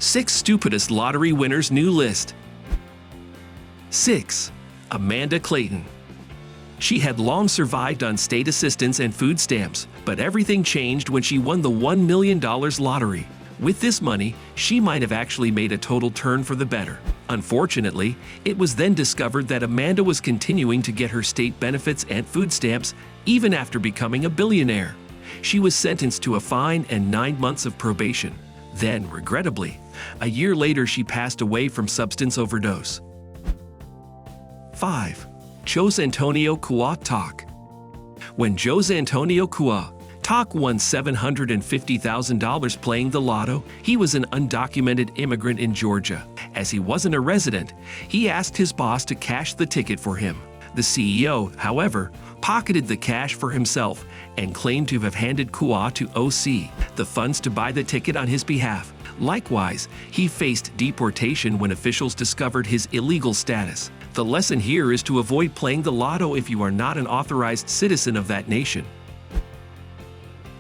6 Stupidest Lottery Winners New List. 6. Amanda Clayton. She had long survived on state assistance and food stamps, but everything changed when she won the $1 million lottery. With this money, she might have actually made a total turn for the better. Unfortunately, it was then discovered that Amanda was continuing to get her state benefits and food stamps even after becoming a billionaire. She was sentenced to a fine and 9 months of probation. Then, regrettably, a year later she passed away from substance overdose. 5. Jose Antonio Cua Talk. When Jose Antonio Cua Talk won $750,000 playing the lotto, he was an undocumented immigrant in Georgia. As he wasn't a resident, he asked his boss to cash the ticket for him. The CEO, however, pocketed the cash for himself and claimed to have handed Cua to OC the funds to buy the ticket on his behalf. Likewise, he faced deportation when officials discovered his illegal status. The lesson here is to avoid playing the lotto if you are not an authorized citizen of that nation.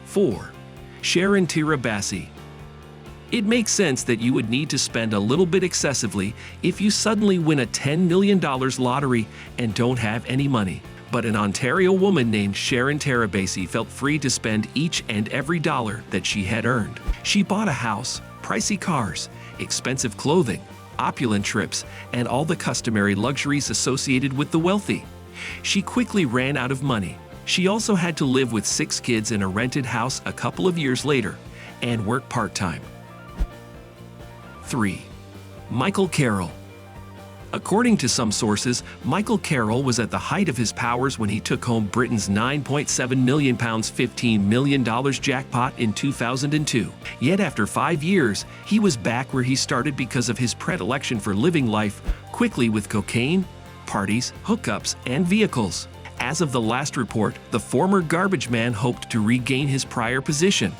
4. Sharon Tirabassi. It makes sense that you would need to spend a little bit excessively if you suddenly win a $10 million lottery and don't have any money. But an Ontario woman named Sharon Tirabassi felt free to spend each and every dollar that she had earned. She bought a house, pricey cars, expensive clothing, opulent trips, and all the customary luxuries associated with the wealthy. She quickly ran out of money. She also had to live with 6 kids in a rented house a couple of years later and work part-time. 3. Michael Carroll. According to some sources, Michael Carroll was at the height of his powers when he took home Britain's £9.7 million $15 million jackpot in 2002. Yet after 5 years, he was back where he started because of his predilection for living life quickly with cocaine, parties, hookups, and vehicles. As of the last report, the former garbage man hoped to regain his prior position.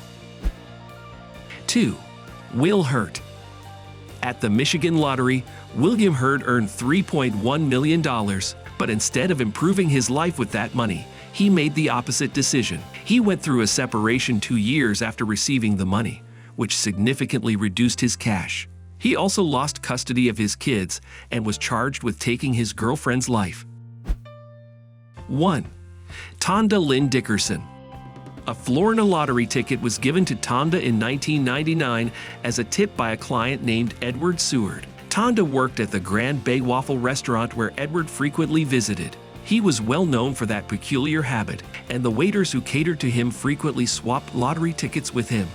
2. Will Hurt. At the Michigan Lottery, William Hurt earned $3.1 million, but instead of improving his life with that money, he made the opposite decision. He went through a separation 2 years after receiving the money, which significantly reduced his cash. He also lost custody of his kids and was charged with taking his girlfriend's life. 1. Tonda Lynn Dickerson. A Florida lottery ticket was given to Tonda in 1999 as a tip by a client named Edward Seward. Tonda worked at the Grand Bay Waffle restaurant where Edward frequently visited. He was well known for that peculiar habit, and the waiters who catered to him frequently swapped lottery tickets with him.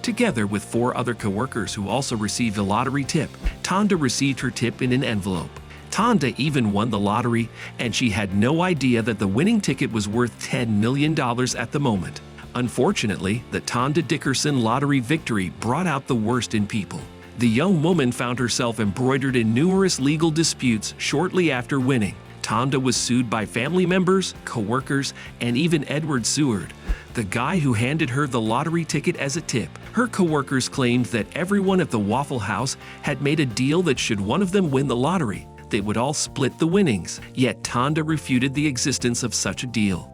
Together with 4 other coworkers who also received a lottery tip, Tonda received her tip in an envelope. Tonda even won the lottery, and she had no idea that the winning ticket was worth $10 million at the moment. Unfortunately, the Tonda Dickerson lottery victory brought out the worst in people. The young woman found herself embroidered in numerous legal disputes shortly after winning. Tonda was sued by family members, co-workers, and even Edward Seward, the guy who handed her the lottery ticket as a tip. Her co-workers claimed that everyone at the Waffle House had made a deal that should one of them win the lottery, they would all split the winnings. Yet Tonda refuted the existence of such a deal.